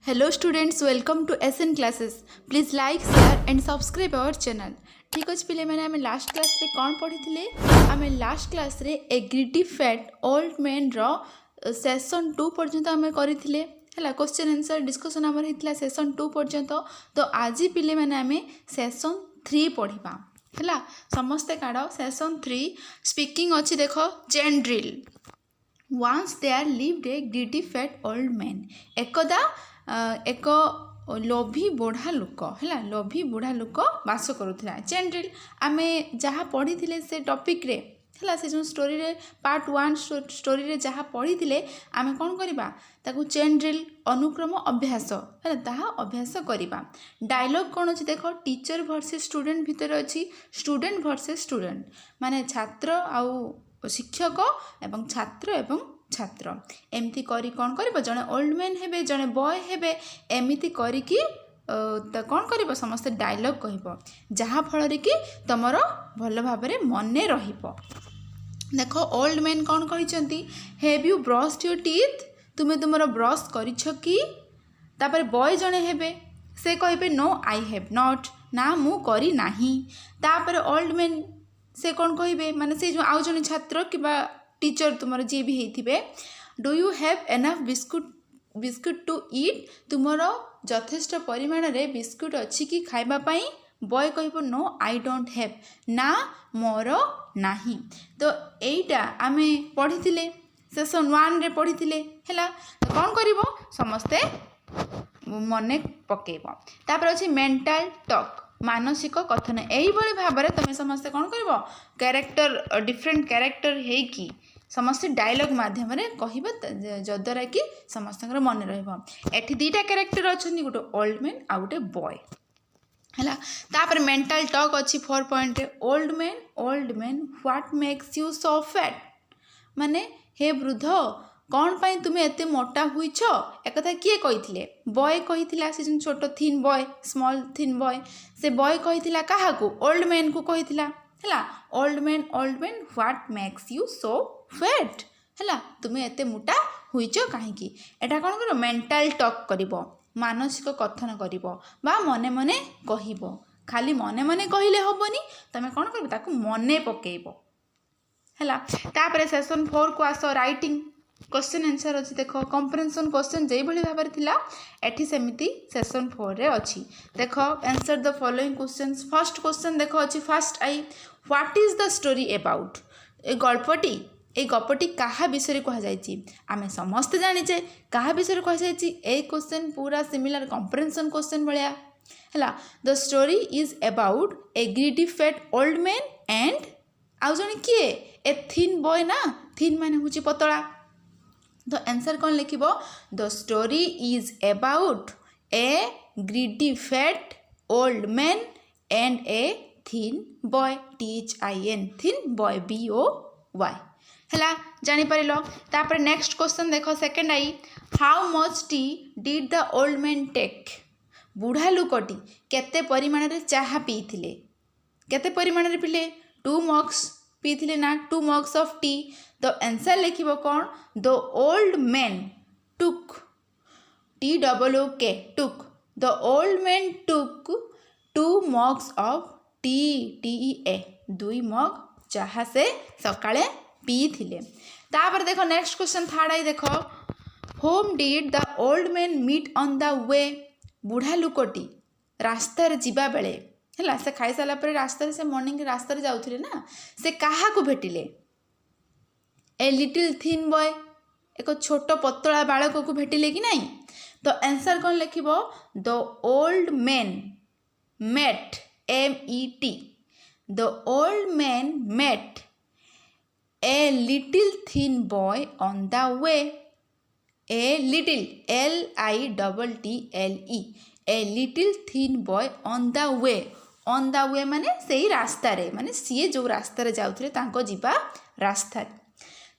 Hello students, welcome to SN classes. Please like, share and subscribe our channel. ठीक अच्छे पिले मैंने आम लास्ट क्लास रे कौन पढ़ी थे? आम लास्ट क्लास रे एग्रीडी फैट ओल्ड मैन रो सेशन 2 पर्यंत आम करी है क्वेश्चन आंसर डिस्कशन आमर होता सेशन 2 पर्यंत। तो आज पिले मैंने आम सेशन 3 पढ़ा है समस्ते काढ़ सेशन 3 स्पीकिंग अच्छी देख chain drill. Once there lived a greedy fat old man. एकदा एक लोभी बुढ़ा लोक है लोभी बुढ़ा लोक बास करूला। चेन ड्रिल आम जहाँ पढ़ी थे से टॉपिक रे है से जो स्टोरी रे पार्ट 1 स्टोरी रे जहाँ पढ़ी थे आम कौन करवा ताकू चेन ड्रिल अनुक्रम अभ्यास है ताहा अभ्यास करवा। डायलॉग कौन अच्छी देख टीचर वर्सेस स्टूडेंट भितर अच्छी स्टूडेंट वर्सेस स्टूडेंट माने छात्र आउ शिक्षक एवं छात्र एवं छात्र एमती करी कौन कर जड़े ओल्ड मैन हे जड़े बॉय हे एमती करी कौन कर समस्त डायलॉग कह जहाँ फल कि तुम भल भाव मन देख ओल्ड मैन कौन कहते have you brushed your teeth तुम्हें तुम ब्रश कर बॉय जड़े हे से कहे नो आई हैव नॉट ना मु करी नाही। तापर ओल्ड मैन से कौन कहे माने से जो आउ जन छात्र कि टीचर तुम जी भी होते do you have enough biscuit to eat तुम यथेष्ट परिमाण रे बिस्कुट अच्छी कि खावाई बॉय कह नो आई डोंट हैव ना मोर नाही। तो यहीटा आम पढ़ी सेशन 1 रे पढ़ी है कौन कर समस्ते मन पकेब। तापर अच्छी मेंटल टॉक मानसिक कथन यही भाव में तुम समस्ते कौन कर कैरेक्टर डिफरेंट कैरेक्टर है समस्त डायलॉग माध्यम कह जद्वारा कि समस्त मन रही। दुईटा कैरेक्टर अच्छा गोटे ओल्ड मैन आ गोटे बॉय है। तापर मेंटल टॉक अच्छी 4 point old man what makes you so fat माने हे वृद्ध कौन पाई तुम्हें एते मोटा हुईछ एक कथा किए कही बॉय कही से छोट thin boy small thin boy से बॉय कही क्या ओल्ड मैन को कही है old man what makes you so fat है तुम्हें एते मोटा हुईछ कहीं एटा कौन कर मेंटल टॉक कर मानसिक कथन कर मने मने कह खाली मने मने कहले हेनी तुम कौन कर ताकू मने पकेब है। तापर सेशन 4 को आस राइटिंग क्वेश्चन आंसर अच्छी देख कंप्रेहेंशन क्वेश्चन जो भाव में थिला एठी सेमिति सेशन 4 रे अच्छी देख answer the following questions. First question देख अच्छी first I what is the story about a गपटी क्या विषय कहुई आम समस्ते जानीचे क्या विषय कहुई ए क्वेश्चन पूरा सिमिलर कंप्रेहेंशन क्वेश्चन भाया है। The story is about a greedy fat old man and आउ जन किए ए थिन बॉय ना थिन माने हूँ पतला। तो आंसर कौन लिख the story is about a greedy fat old man and a thin boy THIN thin boy BOY है जापर। तापर नेक्स्ट क्वेश्चन देख सेकेंड आई how much tea did the old man take बुढ़ा लुकटी केते परिमाण रे चाहा पीथिले केते परिमाण रे पिले 2 मग्स पीथिले ना 2 मग्स ऑफ टी। तो आंसर लिख कौन the old man took TOOK took the old man took 2 mugs of TEA 2 मग चाहा से सकाळे पी थिले। तापर देख नेक्स्ट क्वेश्चन थर्ड आई देख whom did the old man meet on the way बुढ़ा लुकटी रास्ता जीवा बेले है से खाई सारा पर रास्ता से मॉर्निंग रास्ता जाऊे ना से क्या भेटिले ए लिटिल थिन बॉय एक छोट पतला बालक को भेटिले कि नहीं। तो आंसर कौन लिख the old man met MET the old man met a little thin boy on the way a little LITTLE a little thin boy on the way माने सही रास्ता रे माने सीए जो रास्ता रे जाउथले तांको जीवा रास्ता।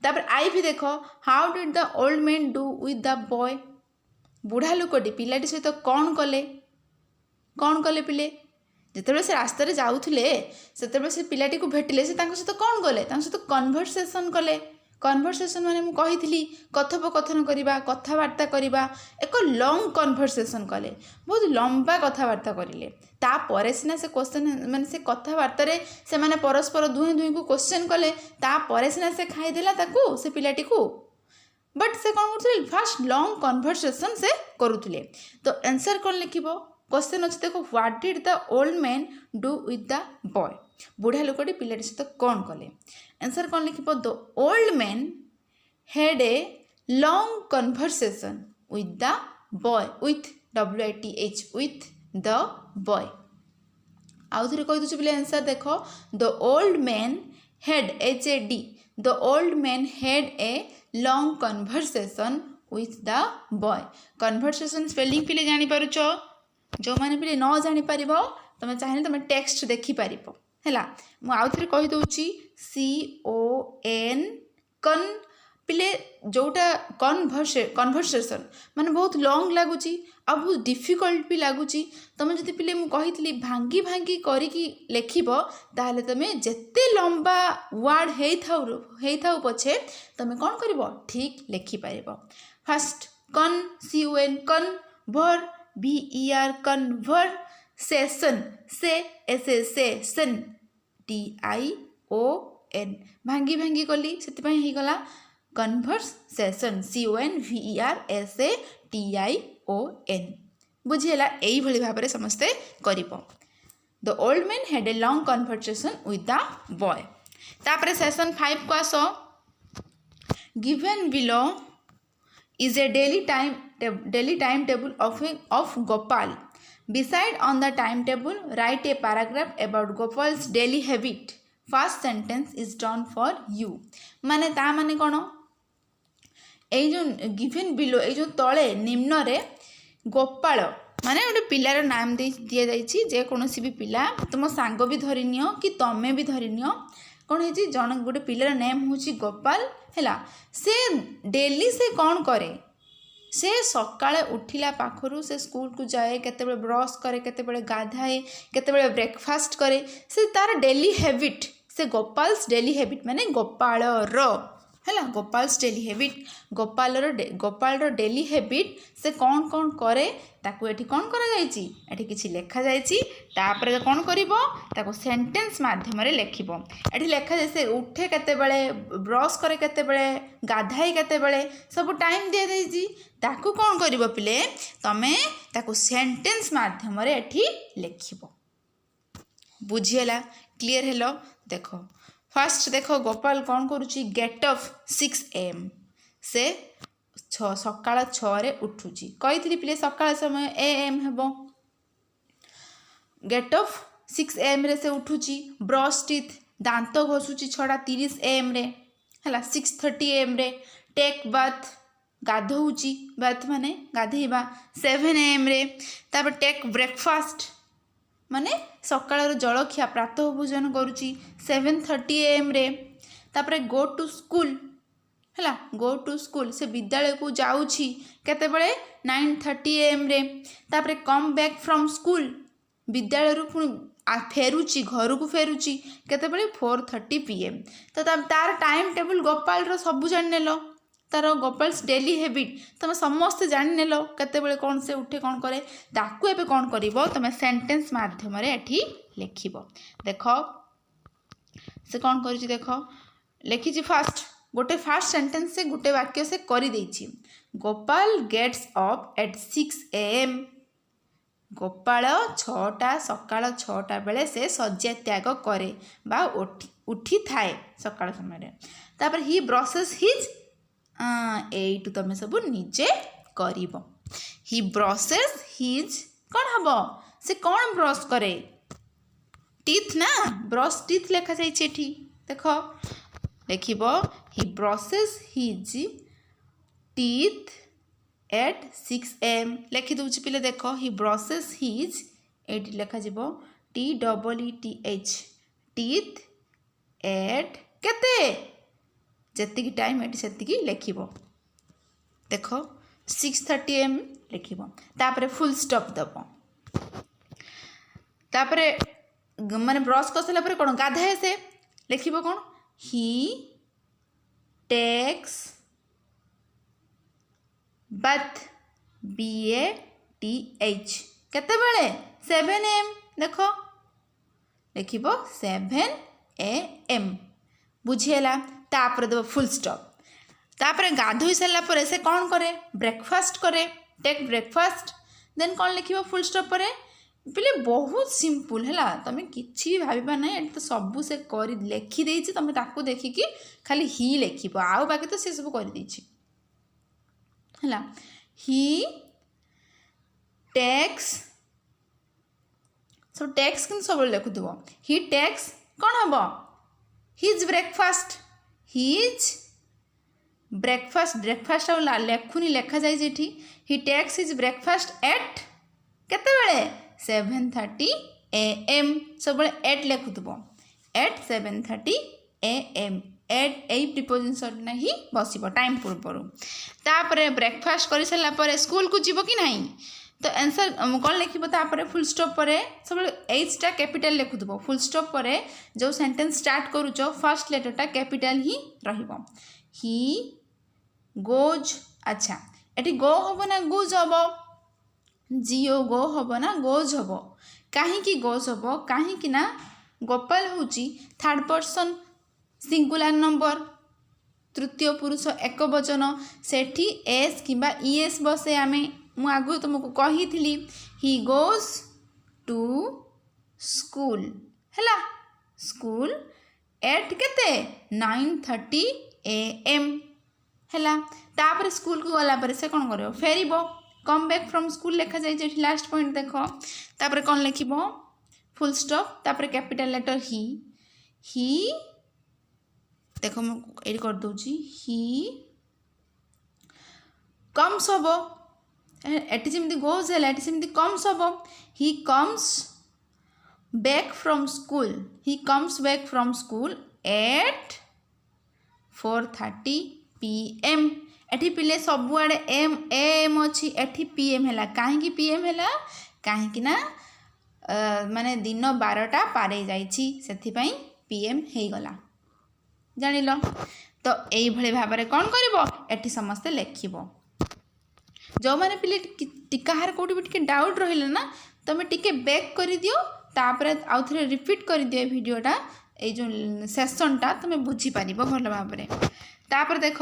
तापर आई भी देख how did the old man do with the boy बुढ़ा लोकटी पिलाटी सहित कौन कले पिले जिते से रास्तार जाऊे से पिलाटी को भेटिले से सहित कौन कले सहित कन्भरसेसन कले कन्भरसेसन माने मु कही कथोपकथन करवा कथबार्ता करवा एक लंग कन्भरसेसन कले बहुत लंबा कथबार्ता करें तापर सीना से क्वेश्चन माने से कथबार्तार से माने परस्पर दुहे दुहे को क्वेश्चन कले तापर सीना से खाईदेला ताकू से पिलाटी को बट से कौन कर फास्ट लंग कन्भरसेसन से करुले तो आंसर कौन लिखिबो क्वेश्चन अच्छे देखो what did the old man do with the boy बुढ़ा लोकटी पिलाटी सहित कौन कले आंसर कौन लिखिबो the old man had a long conversation with the boy with WITH with the boy आउ थे कही दूसरे पिले आंसर देखो the old man had HAD the old man had a long conversation with the boy conversation spelling पिले जानी पारुछ जो मैंने पिले न जानी पारिबो तुम चाहिए तुम टेक्स्ट देखि पारिबो हैला मु आउ थे कही दूची CON कन पिले जोटा कन्भरसेशन माने बहुत लॉन्ग लगुच आ बहुत डिफिकल्ट भी लगुच तुम जब पिले मु कही भांगी भांगी करिकी लेखिबो ताहले तुम जेते लंबा वर्ड हेई थाउ पछे तुम कौन करिबो ठीक लेखि पारिबो फर्स्ट कन CON कन्भर VER कन्भर सेशन से सेशन TION भांगी भांगी कली से गला कन्भरसेशन CONVERSATION बुझीगला यही भली भाव समस्ते करिबो the old man had a long conversation with the boy तापर सेशन 5 को आसो given below is a daily timetable of Gopal. Beside on the timetable, write a paragraph about Gopal's daily habit. First sentence is done for you. माने ता माने कौन এই जो given below এই जो तले निम्न रे गोपाल माने गोटे पिलार नाम दे दिया जाइछि जे कोनोसी भी पिला तुम सांग भी धरि नियो कि तमे भी धरि नियो कौन है जन गोटे पिलार नेम होची गोपाल हैला से डेली से कौन करे से सकाळे उठिला पाखरु से स्कूल को जाए केतेबेले ब्रश करे केतेबेले गाधाए केतेबेले ब्रेकफास्ट करे से तार डेली हैबिट से गोपाल्स डेली हैबिट माने गोपालर हैला गोपाल्स डेली हैबिट गोपालर डेली हैबिट से कौन कौन करे ताकू एठी कौन करा जायछि एठी किछि लेखा जायछि तापर कौन करिवो ताकू सेंटेंस माध्यम रे लेखिबो एठी लेखा जाय से उठे केते बेले ब्रश करे केते बेले गाधाई केते बेले सब टाइम दे देछि ताकू कौन करिवो पिले तमे ताकू सेंटेंस माध्यम रे एठी लेखिबो बुझियला क्लियर हेलो देखो फर्स्ट देखो गोपाल कौन करुच्ची गेट अप 6 AM से सकाळ 6 रे उठुची कही पिले सकाळ समय AM हेबो गेट अप 6 AM रे से उठुची ब्रश टीथ दांत घसुची 6:30 AM रे हला 6:30 AM रे टेक बाथ गाधौची बाथ माने गाधेबा 7 AM रे तापर टेक ब्रेकफास्ट माने सकाळ जलखिया प्रातः भोजन करुची 7:30 AM रे तापरे गो टू स्कूल हैला गो टू स्कूल से विद्यालय को जाउची केते बेले 9:30 AM रे तापरे कम बैक फ्रॉम स्कूल विद्यालय रु पुनी फेरुची घर को फेरुची केते बेले 4:30 PM तो तार टाइम टेबल गोपाल रो सब जान नेलो तार गोपाल्स डेली हैबिट तुम समस्त जान नेलो केते बेले कौन से उठे कौन करे ताकू एबे कौन करिवो तुम सेंटेंस माध्यम रे एठी लिखिबो देखो से कौन करिछि देखो लिखिछि फर्स्ट गोटे फर्स्ट सेंटेंस से गोटे वाक्य से करि देछि Gopal gets up at 6 AM Gopal 6टा सकाळ 6टा बेले से शଯ୍ୟା त्याग करे बा उठी थाए सकाळ समय रे तापर ही ब्रशेस हिज एटू तुम सब निजे करिवो ही ब्रशेस हिज कौन हबो से कौन ब्रश करे टीथ ना ब्रश टीथ लेखा जाइछे एठी देखो देखिबो he brushes his teeth at 6 AM लिखि दूची पिले देखो ही ब्रशेस हिज एटी लेखा जिवो TEETH टीथ एट केते जेतिकी टाइम एटी सेतिकी लिखिबो देखो 6:30 AM लिखिबो तापरे फुल स्टॉप दबो तापरे माने ब्रश करसला परे कोन गाधाए से लिखिबो कोन ही टेक्स बाथ BATH केतेबेले 7 AM देख लिखिबो 7 AM बुझीला तापर देव फुल स्टॉप तापर गाधोई सारा पर से कौन करे ब्रेकफास्ट करे टेक ब्रेकफास्ट देन कौन लिखिबो फुल स्टॉप पर पिले बहुत सिंपल है तुम कि भाबा ना तो सबू से कर लिखिदे तुम ताकू देखिकी खाली ही लिख आउ बाकी तो सी सब कर ही टेक्स सो टेक्स कि सब लिखुव ही टेक्स कौन हम his breakfast his breakfast breakfast लेखुनी लेखा जाए he takes his breakfast at केतेबेले 7:30 AM सब एट लिखुव एट 7:30 AM एट यही प्रिपोजिशन ना ही बस टाइम पूर्व तापर ब्रेकफास्ट कर सारापर स्कूल को जीव कि नहीं तो आंसर कौन लिखिपर फुल स्टॉप पर सब एचटा कैपिटल लिखुव फुल स्टॉप पर जो सेंटेंस स्टार्ट करुच फर्स्ट लेटरटा कैपिटल ही रहिबो ही गोज अच्छा एटी गो हम ना गुज हम जिओ गो हम ना गोज हम कहीं गोज हम कहीं ना गोपाल हूँ थर्ड पर्सन सिंगुलर नंबर तृतीय पुरुष एक वचन सेठी एस किंबा ईएस बसे आमे मु आगु तुमको कही ही गोज टू स्कूल हैला स्कूल एट केते 9:30 AM हैला तापर स्कूल को गला पर से कौन करियो फेरिबो कम बैक फ्रॉम स्कूल लिखा जाए जेठी लास्ट पॉइंट देखो तापर कौन लिखिबो फुल स्टॉप तापर कैपिटल लेटर ही देखो मुझे ये कर दूची ही कम्स हम एटी जमी गोज है सेमती कम्स हम he comes back from school at 4:30 PM eighty पिले सबुआड़े AM अच्छी एटी PM है कहीं PM है कहीं ना माने दिन 12टा पारे जाइए PM हो गला जानिल तो यही भाव में कौन कर समस्ते लिखब जो मैंने पिले टिकार कौटी भी डाउट रहा ना तुम टिके बैक कर दियो तापर आउ थे रिपीट कर दियो वीडियोटा ये जो सेसनटा तुम बुझीपार भल भाव में तापर देख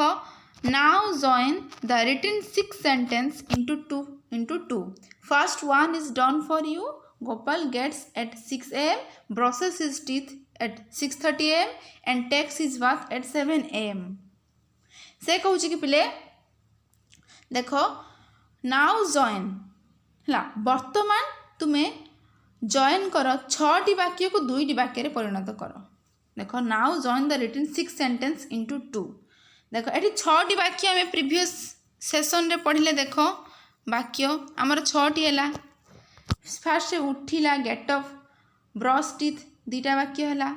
now join the written 6 sentence into 2 first one is done for you Gopal gets at 6 AM brushes his teeth at 6:30 AM and takes his bath at 7 AM से कहूँ कि पिले देख नाउ जॉइन है वर्तमान तुम्हें जॉइन कर 6टी वाक्य को 2टी वाक्य परिणत कर देख now join the written 6 sentence into 2 देख ये 6टी वाक्य आम प्रीवियस सेशन रे पढ़ले देख वाक्य आमर 6टी है फास्ट उठिला गेट अप ब्रश टीथ 2टा वाक्य है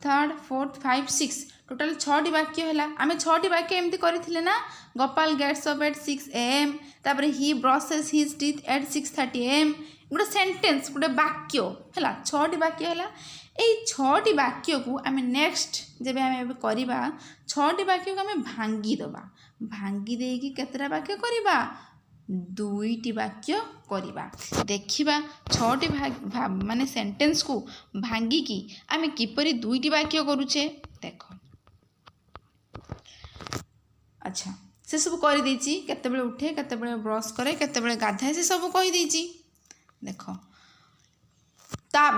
थर्ड फोर्थ 5 6 टोटाल 6टी वाक्य है आम 6टी वाक्य एमती करथिले ना Gopal gets up at 6 AM तापर he brushes his teeth at 6:30 AM गोटे सेंटेंस गोटे वाक्य है 6टी वाक्य है यही 6टी वाक्य को आम नेक्स्ट जब आम करवा 6टी वाक्य को आम भांगीदबा भांगी देकी केतटा वाक्य करवा 2टी वाक्य करवा देखिबा 6टी माने सेंटेंस को भांगी की आम किपरि 2टी वाक्य करूचे देख अच्छा से सब कर देछि केतेबेले उठे केतेबेले ब्रश करे केतेबेले गाधाए से सब कहि देछि देख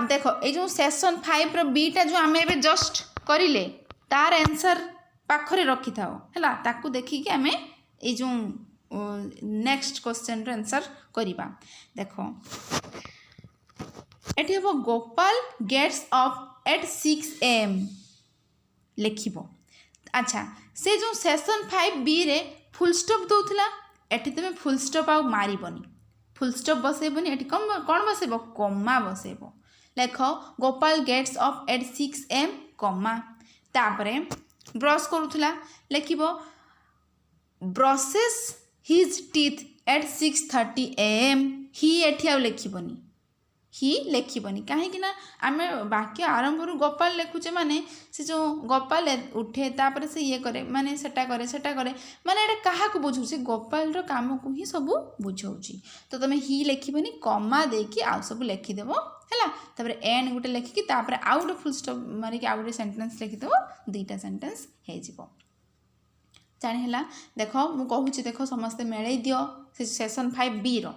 देख ये जो सेशन 5 रो बीटा जो आम एबे जस्ट करिले तार आंसर पाखरे रखी थाओ हैला ताकू देखि कि आम ये जो नेक्स्ट क्वेश्चन आंसर करिबा देखो एठी हम Gopal gets up at 6 AM लिखिबो अच्छा से जो सेशन 5B रे फुल स्टॉप दउथला एठी तुम फुल स्टॉप आ मारिबनी फुल स्टॉप बसेबनी एठी कौन बसेबो कॉमा बसेबो लेख Gopal gets up at 6 AM comma तापरे ब्रश करूथला लिखिबो brushes his teeth at 6:30 AM he एठी आउ लिखिबनी हि लेखिबनी कहीं आम वाक्य आरंभ गोपाल लिखुचे माने से जो गोपाल उठे तापर से ये करे माने सेटा करे माने एटा काहा को बुझौछि गोपाल रो काम को ही सब बुझौछि तो तुम हि लेखिबनी कमा देकी आउ सब लिखिदेव है तापर एन गोटे लिखिकी तापर आउ गोटे फुल स्टॉप मारिकी आउ गोटे सेंटेंस लिखिदेव दुईटा सेंटेंस हो जिवो जानी देख मु कहूँ देख समस्ते मेल दियो से सेक्शन 5B रो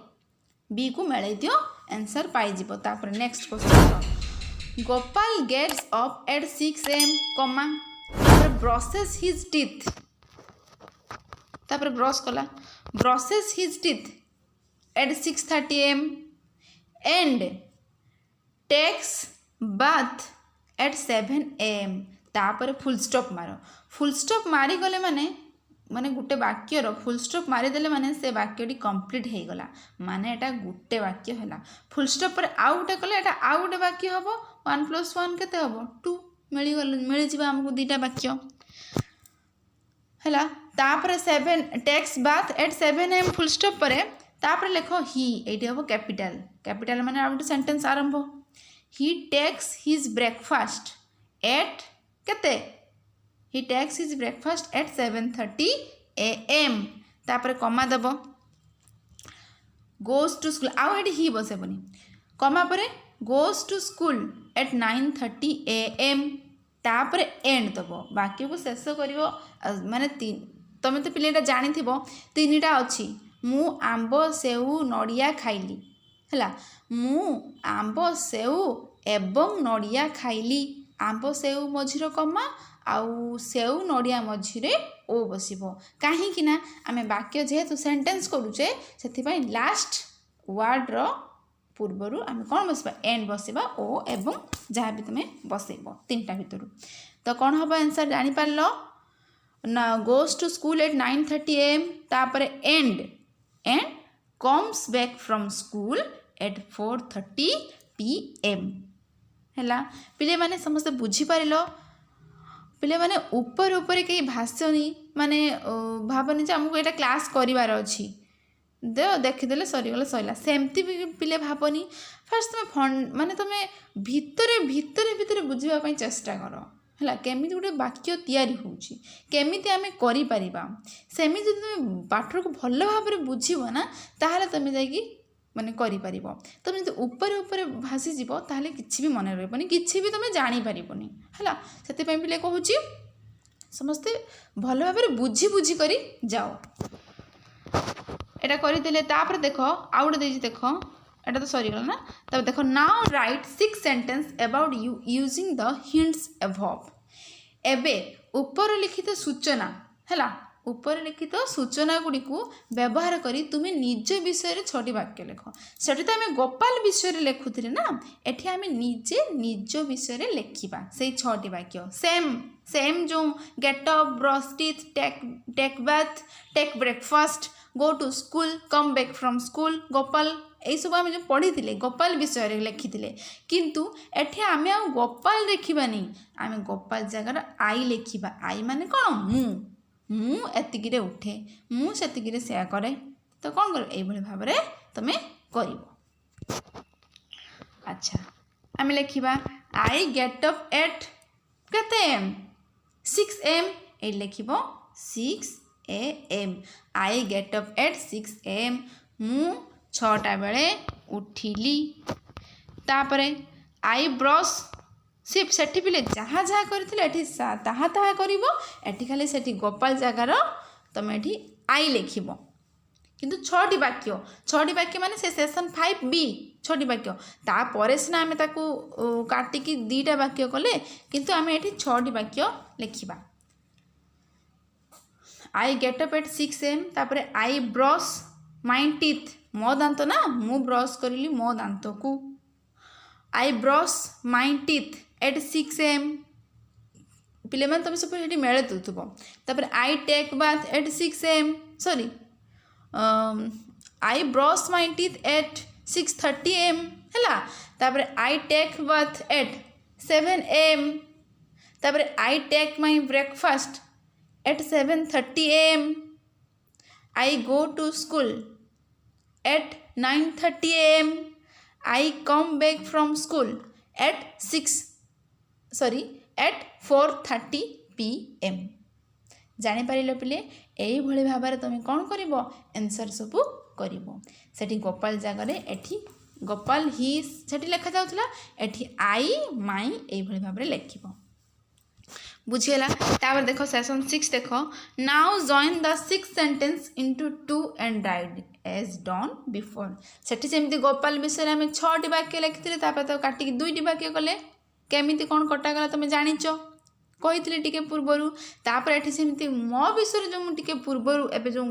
बी को मेल दियो आंसर पाइज तापर next question Gopal gets up at 6 AM comma brushes his teeth तापर ब्रश कला brushes his teeth at 6:30 AM and takes bath at 7 AM तापर फुल स्टॉप मारो फुल स्टॉप मारी गले माने माने गुटे वाक्यर फुल स्टॉप मारिदेले माने से वाक्यटी कंप्लीट हो गला माने एटा गुटे वाक्य हैला फुल स्टॉप पर आउ गुटे कले एटा आउ गुटे वाक्य हबो 1 + 1 केते हबो 2 मिली जिबा हमको दुईटा वाक्य हैला तापर 7 takes bath at 7 AM full stop पर तापर लिखो ही एटी हबो कैपिटल माने आउ गुटे सेंटेंस आरंभ ही टेक्स हिज ब्रेकफास्ट एट केते He takes his breakfast at 7:30 AM तापर कमा दब goes to school आउ एटी ही बसेबनी कमा परे goes to school at 9:30 AM तापर एंड दब वाक्य को शेष करिवो माने तमे तो पिलेटा जानि थिबो तीनटा अछि मु आंबो सेउ नडिया खाइली हला मु आंबो सेउ एवं नडिया खाइली आंबो सेउ मझिरो कमा आउ सेउ नडिया मझिरे ओ बसिबो काहे ना आमे वाक्य जेहेतु सेंटेंस करूचे सेथिपाई लास्ट वर्ड रो पूर्वरु आमे कोन बसिबा एंड बसिबा ओ एवं जहाँ भी तुमे बसेबो तीनटा भितरु तो कौन हम आंसर जानी पारलो ना goes to school at 9:30 AM तापर and comes back from school at 4:30 PM हैला पिले माने समस्त बुझी पारिलो पिले माने ऊपर ऊपर कहीं भाषणी माने भावनी जे हमको एटा क्लास करिवार अछि देखिदेले सरीगला सैला सेमती भी पिले भावनी फास्ट तुम फंड माने तुम भितर बुझिबा पई चेष्टा करो हला केमिति गोटे वाक्य तैयारी होउची केमिति आमे करि परिबा सेमिति तुम पाठर को भल भाव में बुझिबो ना ताहाले तुम जाई माने करि परिबो तुम जदि ऊपर भासी जीवो ताहाले किछि भी मन रहबनी किछि भी तुम जानि परिबोनी हला सेते पई पिले कहूची समस्ते भल भाव में बुझी करी जाओ एटा करि देले तापर देखो आउट देजी देखो एटा तो सरी गला ना तब देखो now right 6 sentence about you using the hints above एबे ऊपर लिखित सूचना हला ऊपर लिखित सूचना गुड़ी को व्यवहार करी तुम्हें निज विषय 6टी वाक्य लिख सेठी तो आम गोपाल विषय लिखुले ना एठी आम निजे निज विषय लिखा से 6टी वाक्य सेम जो get up brush teeth take bath take breakfast go to school come back from school Gopal यही सब आम जो पढ़ी थे गोपाल विषय लिखी किंतु एठी आम आ गोपाल लिखबानी आम गोपाल जगार आई लिखा आई माने कौन मु एतिकिरे उठे मु सेतिकिरे सेया करे तो कौन कर ये भाव में तुम कर अच्छा आम लिखा आई गेट अप एट केते एम 6 AM ये लिख 6 AM I get up at 6 AM मु 6टा बेले उठिली तापरे आई ब्रश सिर्फ सेठी पिले जहाँ जहाँ करथिले एठी ताहा ताहा करिवो एठी खाली सेठी गोपाल जगार तुम एठी आई लिखिबो किंतु 6टी वाक्य माने से सेक्शन 5B 6टी वाक्य ता परे सिना आमे ताकू काटिकी 2टा वाक्य कले किंतु आमे एठी 6टी वाक्य लिखिबा I get up at 6 AM तापरे आई ब्रश माय टीथ मो दांत ना मु ब्रश करिली मो दांत को I brush my teeth at 6 AM पिले तुम सब ये मेले दूथुब तापर I take bath at 6 AM sorry I brush my teeth at 6:30 AM है तापर I take bath at 7 AM तापर I take my breakfast at 7:30 AM I go to school at 9:30 AM I come back from school at 4:30 PM। जापार पिले यही भाव में तुम कौन कर एनसर सब कर गोपाल जगह एठी गोपाल ही से लिखा जाऊला एठी आई माई यही भाव में लिख बुझीगला। तापर देख सेशन 6 देख now join the 6th sentence into 2 and write as done before. सेठी सेमती गोपाल विषय आम 6टी वाक्य लिखी तो काटिक 2टी वाक्य कले केमी कौन कटागला तुम जाच कही टी पूर्वर। तापर एठी सेमती मो विषय जो मुझे पूर्वर एवं जो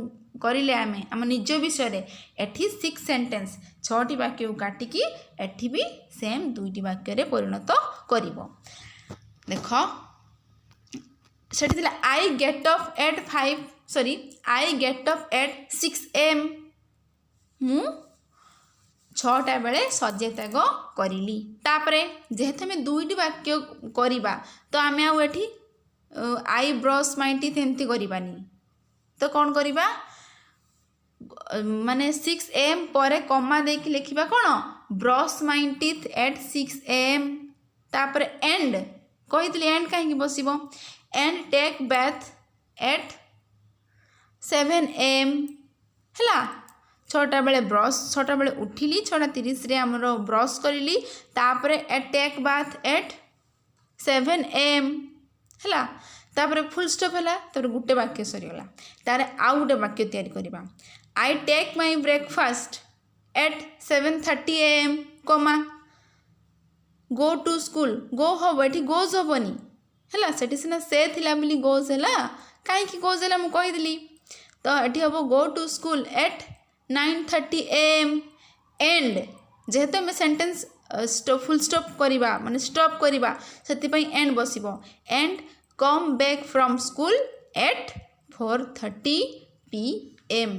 करें आम निज विषय एठी 6 सेंटेंस 6टी वाक्य काटिकी एठी भी सेम 2टी वाक्य परिणत कर देख सेठी I get up at 6 AM मु 6टा बेले सजे त्याग करिली। तापरे जेहेतु आम 2टी वाक्य करवा तो आम आठी आई ब्रश माई टीथ एमती करवानी तो कौन करवा माने 6 AM पर कमा देकी लिखा कौन brush my teeth at 6 AM। तापर एंड कही एंड कहीं बसब एंड टेक बैथ एट 7 AM है 6टा बेले ब्रश 6टा बेले उठिली 6:30 आमर ब्रश करी तापर at take bath at 7 AM है तापर फुल स्टॉप है गोटे वाक्य सरीगला। तार आउ गोटे वाक्य तैयारी करवा I take my breakfast at 7:30 AM कमा गो टू स्कूल गो हम ये गोज हेनी है सेठी सिना से थिला बोली गोज है कहीं गोज है मुझे कहीदी तो ये हम go to school at 9:30 AM and जेहेतु आम सेंटेंस फुल स्टॉप करवा माने स्टॉप करवा से एंड बसब and come back from school at 4:30 PM।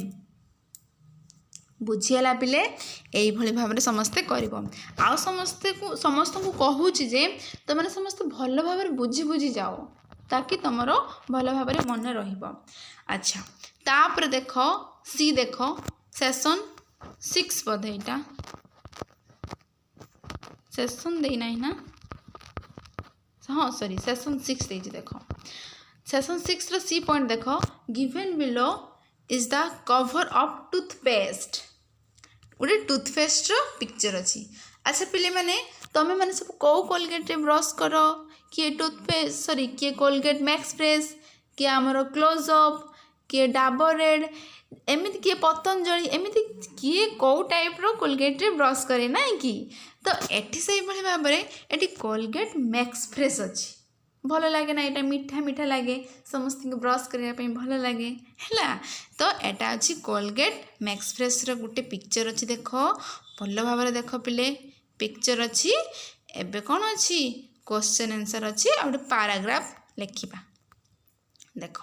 बुझीगला पिले यही भाव में समस्ते कर समस्त को कहूँ जे तुम मैंने समस्त भल भाव बुझी बुझी जाओ ताकि तुम भल भाव में मन अच्छा तापर देख सी देख सेशन 6 बोधे यहाँ सेशन देना ना हाँ सॉरी सेशन 6 देख सेशन 6 रो सी पॉइंट देख given below is the cover of toothpaste गोटे टूथपेस्ट रो पिक्चर अच्छी। अच्छा पिले माने तमें मैंने सब कौ कोलगेट ब्रश कर किए टूथपेस्ट सॉरी किए कोलगेट मैक्स फ्रेश किए आमर क्लोजअप किए डाबर रेड एमती किए पतंजलि एमती किए कौ टाइप रो कोलगेट रे ब्रश करे ना कि तो एठी से भाव में ये कोलगेट मैक्स फ्रेश अच्छी भल लगे ना यहाँ मीठा मीठा लगे समस्त ब्रश करने भल लगे है तो यहाँ अच्छी कोलगेट मैक्स फ्रेश रो गोटे पिक्चर अच्छी देख भल भाव में देख पिले पिक्चर अच्छी एबे कौन अच्छी क्वेश्चन आंसर अच्छी आ गोटे पैराग्राफ लिखा देख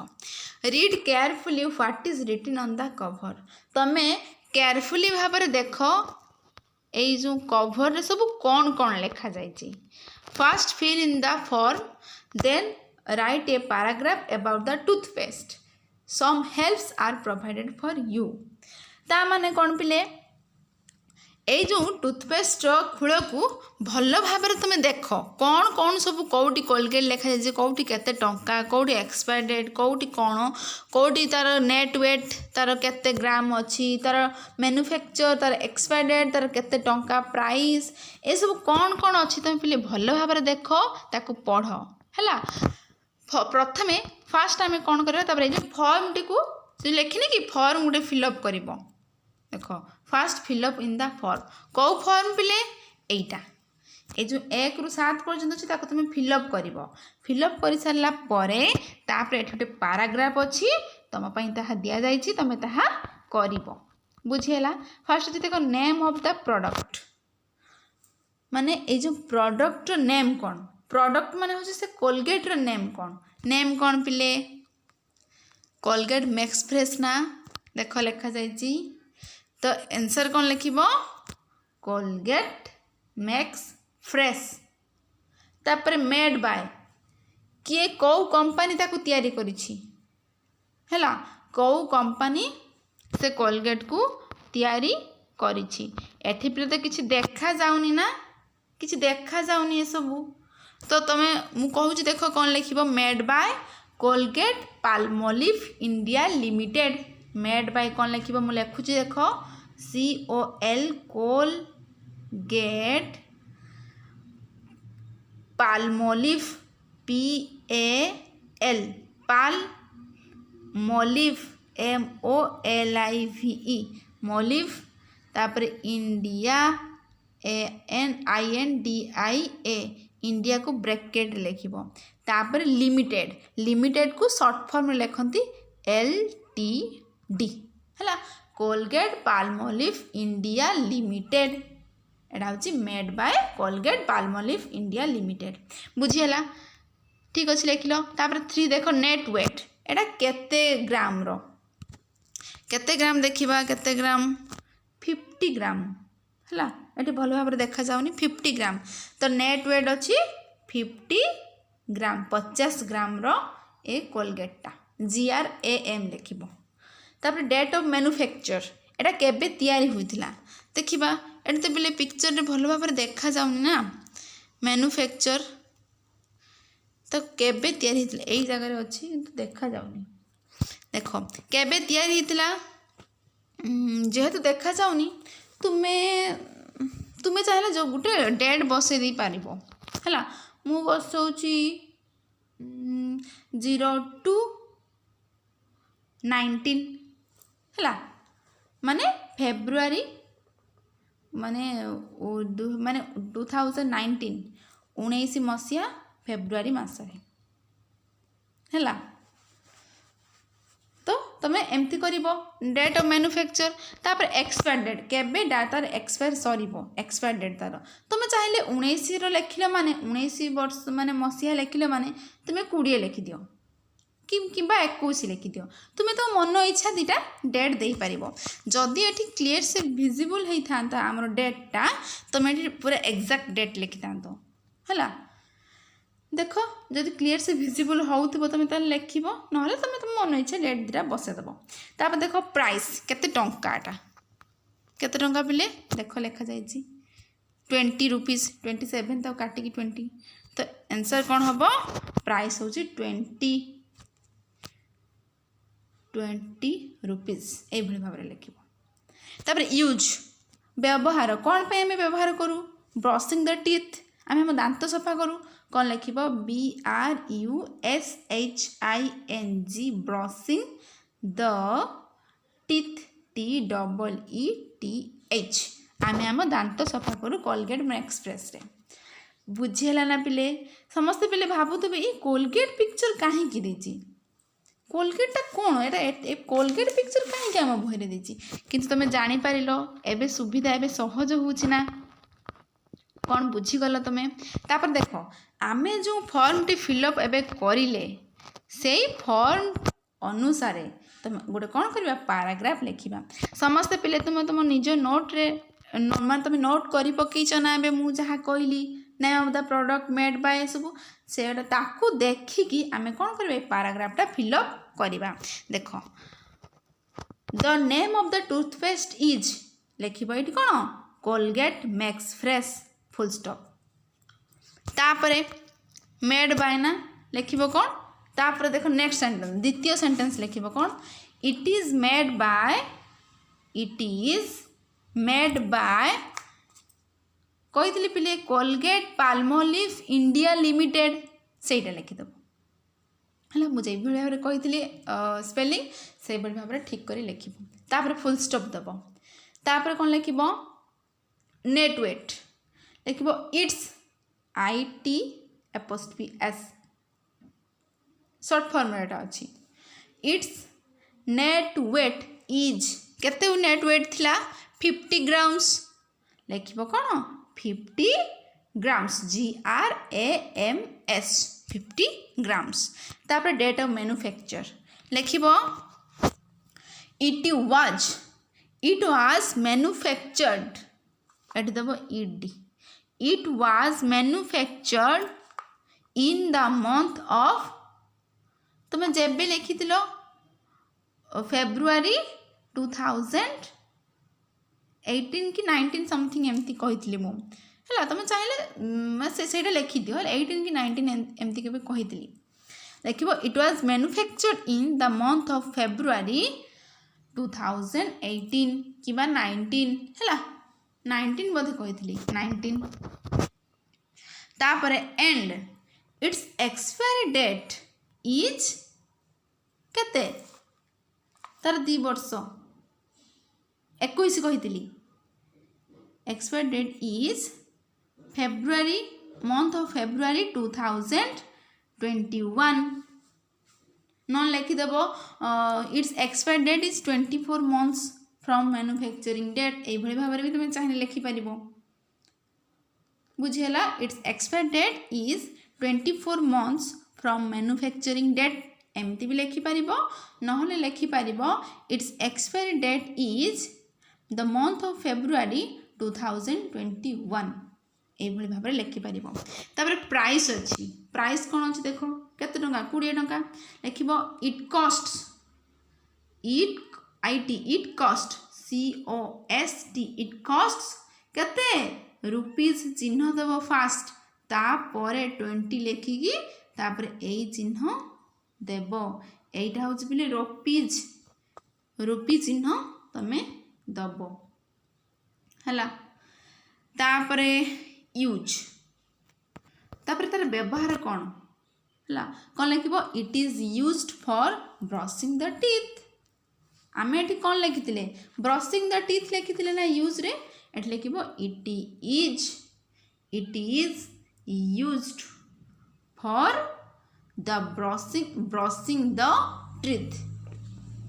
read carefully what is written on the cover तमें केयरफुली भाव में देख यही जो कवर सब कौन कौन लिखा जाइए first fill in the form then write a paragraph about the toothpaste some helps are provided for you ता माने कौन पिले यही जो टूथपेस्ट खोल को भल भाव में तुम देख कौन कौन सब कौटी कोलगेट लिखा जाए कौटी केते टंका कौटी एक्सपायर डेट कौटी कौन कौटी तार नेट वेट तार केते ग्राम अच्छी तार मैन्युफैक्चर तार एक्सपायर डेट तार केते टंका प्राइस ये सब कौन कौन अच्छी तुम पिले भल भाव में देख ताको पढ़ है प्रथमे फास्ट आम कौन कर फॉर्म टी को लिखिनी कि फॉर्म गोटे फिलअप कर देख fast fill up in the form कौ फॉर्म पिले एटा ये जो 1 ରୁ 7 पर्यंत अच्छी तुम फिलअप कर सारापर ये गोटे पैराग्राफ अच्छी तुम दि जाइए तुम कर बुझीगला। फास्ट अच्छी देख नेम ऑफ द प्रोडक्ट माने ये जो प्रोडक्ट नेम कौन प्रोडक्ट माने हूँ से कोलगेट नेम कौन पिले कोलगेट मैक्स फ्रेश ना देख लिखा जाइए तो आंसर कौन लिखिब कोलगेट मैक्स फ्रेश तापर मेड बाय किए कौ कंपनी ताकू तैयारी करिछि हैला कौ कंपनी से कोलगेट को तैयारी करिछि एठी पिले तो किछि देखा जाउनी ना किछि देखा जाउनी ए सब तो तमे मु कहूछि देखो कोन लिखिबो made by Colgate Palmolive India limited made by कोन लिखिबो मु लिखुछि देखो COL Colgate Palmolive PAL Palmolive MOLIVE मोलिव तापर इंडिया INDIA इंडिया को ब्रैकेट लिखिबो तापर लिमिटेड लिमिटेड को शॉर्ट फॉर्म में लिखंती LTD हला कोलगेट पाल्मोलिव इंडिया लिमिटेड एटा होची made by Colgate Palmolive India limited बुझियला ठीक अछि लिखिलो तापर 3 देखो नेट वेट एटा केते ग्राम रो केते ग्राम देखिबा केते ग्राम 50 ग्राम हला एटी भलो भाबरे देखा जाउनी 50 ग्राम तो नेट वेट अछि 50 ग्राम 50 ग्राम रो ए कोलगेटटा GRAM लिखिबो तापर डेट ऑफ मैन्युफैक्चर एटा केबे तयारी होइतिला देखिबा एटा तो बिले पिक्चर रे भलो भाबरे देखा जाउनी ना मैन्युफैक्चर तो केबे तयारी होइतिला एई जगह रे अछि किंतु देखा जाउनी देखो केबे तयारी होइतिला जेहेतु देखा जाउनी तुमे चाहे जो गोटे डेट बसई दे पारिबो हला मु बसौची 02/19 हला माने फेब्रुआरी माने 2019 19 मसिया फेब्रुआरी मासरे हला तो तमे एमती करिवो डेट ऑफ मैन्युफैक्चर तापर एक्सपायर डेट केबे डाटार एक्सपायर सरीबो एक्सपायर डेट तार तमे चाहिले 19 रो लेखिलो माने 19 वर्ष माने मसिया लेखिलो माने तमे 20 लेखि दियो किबा 21 लेखि दियो तुमे तो मन इच्छा दीटा डेट देई पारिबो जदी एठी क्लियर से विजिबल हेई थांता हमरो डेटटा तमे एठी पूरा एग्जैक्ट डेट लिखि थांतो हला देखो जदि क्लियर से विजिबल होउथबो तमे त लेखिबो नहले तमे तुम मन इच्छा डेट दिरा बसे दबो तापर देखो प्राइस केते टंकाटा केते टंका बिले देखो लेखा जाईची 20 रुपीस 27 तो काटी की 20 तो आंसर कोन हबो प्राइस होची 20 रुपीस ए भली भाबरे लेखिबो तापर यूज व्यवहार कोन पे हमें व्यवहार करू ब्रशिंग द टीथ आमे हम दांत सफा करू कौन लिखिबो BRUSHING brushing the teeth TEETH आमे हम दांत सफा करू कोलगेट एक्सप्रेस रे बुझिला ना पिले समस्त पिले भाबुतबे ई कोलगेट पिक्चर काहे की देची कोलगेट कोन एटा कोलगेट पिक्चर काहे के हम भइरे देची किंतु तमे जानि पारिलो एबे सुविधा एबे सहज होउची ना कौन बुझीगल तुम्हें तापर देखो आमे जो फॉर्म टी फिलअप एबे करिले सेई फॉर्म अनुसार तुम गोटे कौन करबा पैराग्राफ लिखिबा समस्त पिले तुम तुम निज नोट रे मान तुम नोट करि पकेइछ ना एबे मु जहा कहली name of the product made by सब सेटा ताकू देखि कि आमे कौन करबे पैराग्राफटा फिलअप करिबा देखो the name of the toothpaste is लिखिबा इटी कोन Colgate Max Fresh full stop तापरे मेड बाय ना लिखिबो कोन तापरे देखो नेक्स्ट सेंटेंस द्वितीय सेंटेंस लिखिबो कोन इट इज मेड बाय कहितली पिले कोलगेट पाल्मोलिव इंडिया लिमिटेड सेटा लिखि दबो हला मु जेई भली भाबरे कहितली स्पेलिंग से भली भाबरे ठीक करी लिखिबो तापरे फुल स्टॉप दबो तापरे कोन लिखिबो नेट वेट लिखिबो इट्स IT'S शॉर्ट फॉर्म एटा अछि इट्स नेट वेट इज केते नेट वेट थिला 50 ग्राम्स लिखिबो कोन 50 ग्राम्स GRAMS 50 ग्राम्स तापर डेट ऑफ मैन्युफैक्चर लिखिबो इट वाज मैन्युफैक्चर्ड एट दबो ED It was manufactured in the month of तुम्हें जेबे लिखी February 2018 18 कि 19 समथिंग एमती कही मु है तुम चाहिए से लिखिदिव 18 कि 19 एमती के कही देखो it was manufactured in the month of February 2018 कि 19 है 19 बोधे कही 19 तापरे and its expiry date is केते तार 2 वर्ष 21 कही expiry date is February month of February 2021 नॉन लिखिदेव its expiry date is 24 months from manufacturing date ये भाव भी तुम चाहिए लिखिपर बुझीगला its expiry date is 24 months from manufacturing date एमती भी लिखिपर नहले लिखिपर its expiry date is the month of February 2021 ये भाव में लिखिपर तापर प्राइस अच्छी प्राइस कौन अच्छी देख केते टंका 20 टंका लिख it cost it cost COST it cost केते रुपीज चिन्ह देव फास्ट तापर 20 लिखिकी तापर यही चिन्ह देव यहीटा हूँ बोले रुपी चिन्ह तमें दब है तापर यूज तापर तार व्यवहार कौन है कौन लिख it is used for brushing the teeth आम ये कौन लिखी ब्रशिंग द टीथ लिखी ना यूज रे एट लिख it is used for the brushing the teeth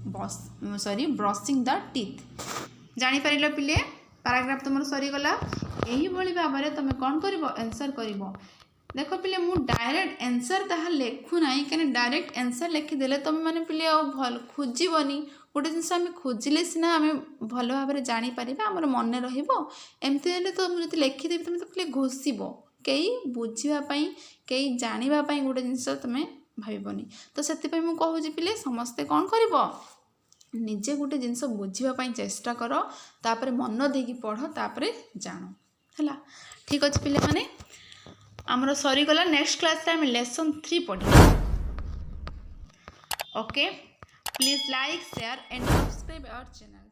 brushing the teeth जापर पिले पैराग्राफ तुम सरीगला यही भाव में तुम कौन कर आंसर कर देख पिले मु डायरेक्ट आंसर ताहा लिखु ना कहीं डायरेक्ट आंसर लिखिदेले तुम मैंने पिले भल खोजबनी गोटे जिनस आम खोजिले सीना आम भल भाव में जापर आम मन रमती तो मुझे लिखिदेवी तुम तो पिले घोषब कई बुझापी कई जानापी गोटे जिनस तुम भावनी तो से मुझे पिले समस्ते कौन कर निजे गोटे जिनस बुझापी चेष्टा कर तापर मन देकी पढ़ तापर जान है ठीक अच्छे पिले माने आमर सरीगला नेक्स्ट क्लास आम लेसन 3 पढ़ा okay please like share and subscribe our channel.